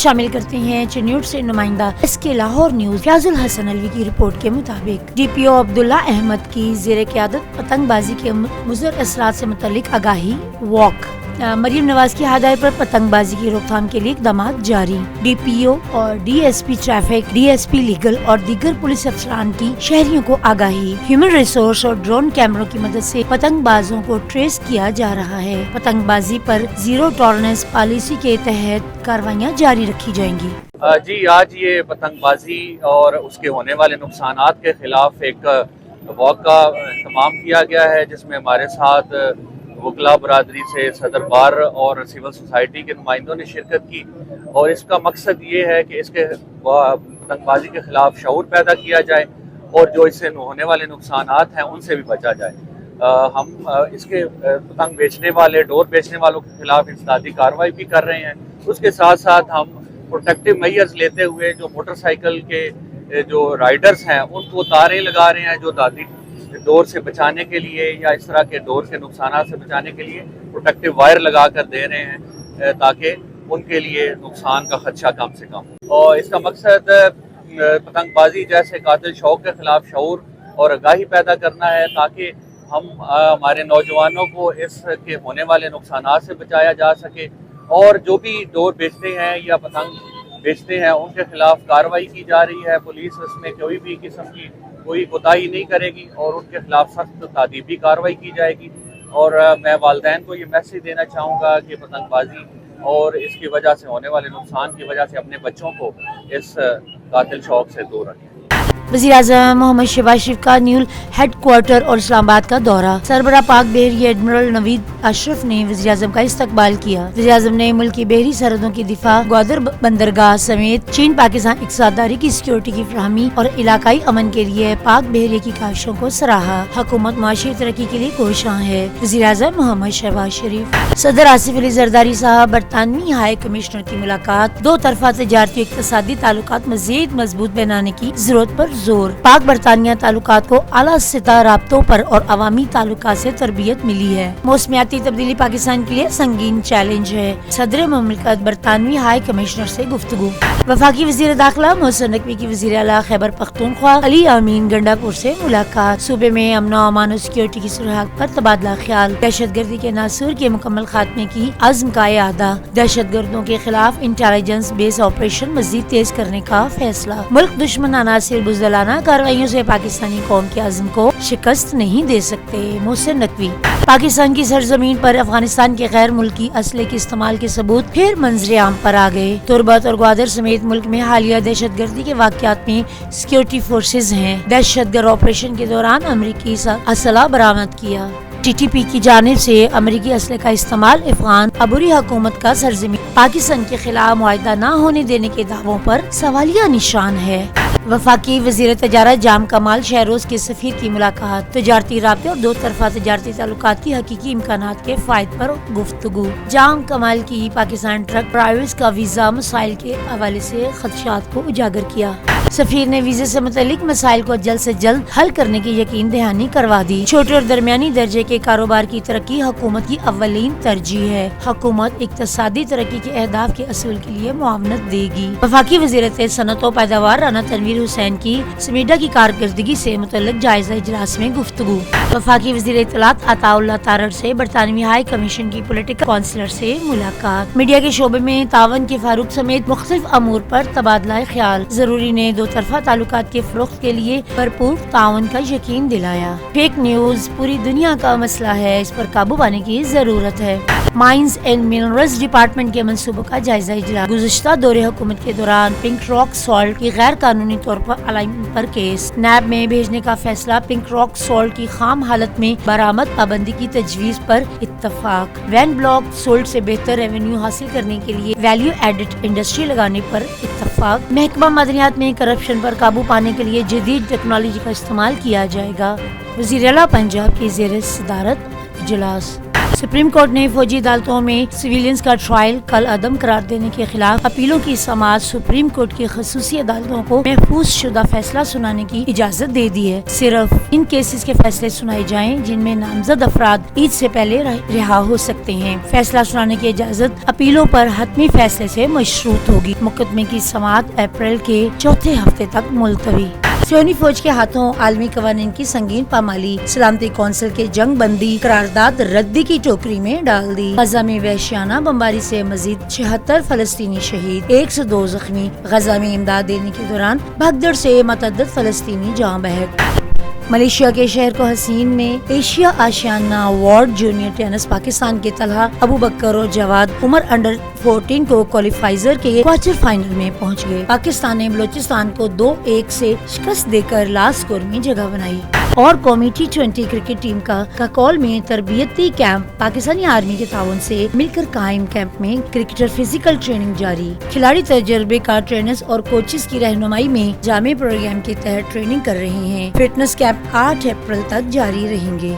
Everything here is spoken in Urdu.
شامل کرتے ہیں چنیوٹ سے نمائندہ اس کے لاہور نیوز فیاض الحسن الوی کی رپورٹ کے مطابق ڈی پی او عبداللہ احمد کی زیر قیادت پتنگ بازی کے مضر اثرات سے متعلق آگاہی واک۔ مریم نواز کی ہدایت پر پتنگ بازی کی روک تھام کے لیے اقدامات جاری۔ ڈی پی او اور D S P traffic, D S P legal اور دیگر پولیس افسران کی شہریوں کو آگاہی۔ ہیومن ریسورس اور ڈرون کیمروں کی مدد سے پتنگ بازوں کو ٹریس کیا جا رہا ہے۔ پتنگ بازی پر زیرو ٹالرنس پالیسی کے تحت کاروائیاں جاری رکھی جائیں گی۔ جی، آج یہ پتنگ بازی اور اس کے ہونے والے نقصانات کے خلاف ایک واک کا اہتمام کیا گیا ہے، جس میں ہمارے ساتھ وکلا برادری سے صدر بار اور سول سوسائٹی کے نمائندوں نے شرکت کی، اور اس کا مقصد یہ ہے کہ اس کے پتنگ بازی کے خلاف شعور پیدا کیا جائے اور جو اس سے ہونے والے نقصانات ہیں ان سے بھی بچا جائے۔ ہم اس کے پتنگ بیچنے والے، ڈور بیچنے والوں کے خلاف انسدادی کارروائی بھی کر رہے ہیں۔ اس کے ساتھ ساتھ ہم پروٹیکٹیو میئرز لیتے ہوئے جو موٹر سائیکل کے جو رائڈرز ہیں ان کو تاریں لگا رہے ہیں، جو دادی ڈور سے بچانے کے لیے یا اس طرح کے ڈور کے نقصانات سے بچانے کے لیے پروٹیکٹیو وائر لگا کر دے رہے ہیں، تاکہ ان کے لیے نقصان کا خدشہ کم سے کم ہو۔ اور اس کا مقصد پتنگ بازی جیسے قاتل شوق کے خلاف شعور اور آگاہی پیدا کرنا ہے، تاکہ ہم ہمارے نوجوانوں کو اس کے ہونے والے نقصانات سے بچایا جا سکے، اور جو بھی ڈور بیچتے ہیں یا پتنگ بیچتے ہیں ان کے خلاف کارروائی کی جا رہی ہے۔ پولیس اس میں کوئی بھی قسم کی کوئی کوتاہی نہیں کرے گی اور ان کے خلاف سخت تادیبی کارروائی کی جائے گی۔ اور میں والدین کو یہ میسیج دینا چاہوں گا کہ پتنگ بازی اور اس کی وجہ سے ہونے والے نقصان کی وجہ سے اپنے بچوں کو اس قاتل شوق سے دور رکھیں۔ وزیر اعظم محمد شہباز شریف کا نیول ہیڈ کوارٹر اور اسلام آباد کا دورہ۔ سربراہ پاک بحریہ ایڈمرل نوید اشرف نے وزیر اعظم کا استقبال کیا۔ وزیر اعظم نے ملک کی بحری سرحدوں کی دفاع، گوادر بندرگاہ سمیت چین پاکستان اقتصادداری کی سیکورٹی کی فراہمی اور علاقائی امن کے لیے پاک بحریہ کی کاوشوں کو سراہا۔ حکومت معاشی ترقی کے لیے کوشاں ہے: وزیر اعظم محمد شہباز شریف۔ صدر آصف علی زرداری صاحب برطانوی ہائی کمشنر کی ملاقات۔ دو طرفہ تجارتی و اقتصادی تعلقات مزید مضبوط بنانے کی ضرورت پر زور۔ پاک برطانیہ تعلقات کو اعلیٰ سطح رابطوں پر اور عوامی تعلقات سے تربیت ملی ہے۔ موسمیاتی تبدیلی پاکستان کے لیے سنگین چیلنج ہے: صدر مملکت برطانوی ہائی کمشنر سے گفتگو۔ وفاقی وزیر داخلہ محسن نقوی کی وزیر اعلیٰ خیبر پختونخوا علی امین گنڈا پور سے ملاقات۔ صوبے میں امن و امان و سیکورٹی کی صورتحال پر تبادلہ خیال۔ دہشت گردی کے ناسور کے مکمل خاتمے کی عزم کا اعادہ۔ دہشت گردوں کے خلاف انٹیلیجنس بیس آپریشن مزید تیز کرنے کا فیصلہ۔ ملک دشمن عناصر بزدلانہ کارروائیوں سے پاکستانی قوم کے عزم کو شکست نہیں دے سکتے: محسن نقوی۔ پاکستان کی سرزمین پر افغانستان کے غیر ملکی اسلحے کے استعمال کے ثبوت پھر منظر عام پر آ گئے۔ تربت اور گوادر سمیت ملک میں حالیہ دہشت گردی کے واقعات میں سیکورٹی فورسز ہیں دہشت گرد آپریشن کے دوران امریکی اسلحہ برآمد کیا۔ ٹی ٹی پی کی جانب سے امریکی اسلحے کا استعمال افغان عبوری حکومت کا سرزمین پاکستان کے خلاف معاہدہ نہ ہونے دینے کے دعووں پر سوالیہ نشان ہے۔ وفاقی وزیر تجارت جام کمال شہروز کے سفیر کی ملاقات۔ تجارتی رابطے اور دو طرفہ تجارتی تعلقات کی حقیقی امکانات کے فوائد پر گفتگو۔ جام کمال کی پاکستان ٹرک ڈرائیورز کا ویزا مسائل کے حوالے سے خدشات کو اجاگر کیا۔ سفیر نے ویزے سے متعلق مسائل کو جلد سے جلد حل کرنے کی یقین دہانی کروا دی۔ چھوٹے اور درمیانی درجے کے کاروبار کی ترقی حکومت کی اولین ترجیح ہے۔ حکومت اقتصادی ترقی کے اہداف کے حصول کے لیے معاونت دے گی۔ وفاقی وزیر صنعت و پیداوار رانا تنویر حسین کی سمیڈا کی کارکردگی سے متعلق جائزہ اجلاس میں گفتگو۔ وفاقی وزیر اطلاعات عطا اللہ تارڑ سے برطانوی ہائی کمیشن کی پولیٹیکل کونسلر سے ملاقات۔ میڈیا کے شعبے میں تعاون کے فروغ سمیت مختلف امور پر تبادلہ خیال۔ ضروری نے دو طرفہ تعلقات کے فروغ کے لیے بھرپور تعاون کا یقین دلایا۔ فیک نیوز پوری دنیا کا مسئلہ ہے، اس پر قابو پانے کی ضرورت ہے۔ مائنز اینڈ منرلز ڈپارٹمنٹ کے منصوبوں کا جائزہ اجلاس۔ گزشتہ دور حکومت کے دوران پنک راک سالٹ کی غیر قانونی طور پر علائم پر کیس۔ نیب میں بھیجنے کا فیصلہ۔ پنک راک سالٹ کی خام حالت میں برآمد پابندی کی تجویز پر اتفاق۔ وین بلاک سالٹ سے بہتر ریونیو حاصل کرنے کے لیے ویلیو ایڈڈ انڈسٹری لگانے پر اتفاق۔ محکمہ معدنیات میں کرپشن پر قابو پانے کے لیے جدید ٹیکنالوجی کا استعمال کیا جائے گا۔ وزیر اعلیٰ پنجاب کی زیر صدارت اجلاس۔ سپریم کورٹ نے فوجی عدالتوں میں سویلینز کا ٹرائل کل عدم قرار دینے کے خلاف اپیلوں کی سماعت سپریم کورٹ کی خصوصی عدالتوں کو محفوظ شدہ فیصلہ سنانے کی اجازت دے دی ہے۔ صرف ان کیسز کے فیصلے سنائے جائیں جن میں نامزد افراد عید سے پہلے رہا ہو سکتے ہیں۔ فیصلہ سنانے کی اجازت اپیلوں پر حتمی فیصلے سے مشروط ہوگی۔ مقدمے کی سماعت اپریل کے چوتھے ہفتے تک ملتوی۔ صہیونی فوج کے ہاتھوں عالمی قوانین کی سنگین پامالی، سلامتی کونسل کے جنگ بندی قرارداد ردی کی ٹوکری میں ڈال دی۔ غزہ میں وحشیانہ بمباری سے مزید 76 فلسطینی شہید، 102 زخمی۔ غزہ میں امداد دینے کے دوران بھگدڑ سے متعدد فلسطینی جاں بحق۔ ملیشیا کے شہر کو حسین میں Asia Ashiana award junior tennis Pakistan کے طلحہ ابوبکر اور جواد عمر انڈر 14 کو کوالیفائر کے کوارٹر فائنل میں پہنچ گئے۔ پاکستان نے بلوچستان کو 2-1 سے شکست دے کر لاسٹ اسکور میں جگہ بنائی۔ اور قومی T20 کرکٹ ٹیم کا کاکول میں تربیتی کیمپ پاکستانی آرمی کے تعاون سے مل کر قائم۔ کیمپ میں کرکٹر فزیکل ٹریننگ جاری۔ کھلاڑی تجربے کار ٹرینرز اور کوچز کی رہنمائی میں جامع پروگرام کے تحت ٹریننگ کر رہے ہیں۔ فٹنس کیمپ 8 اپریل تک جاری رہیں گے۔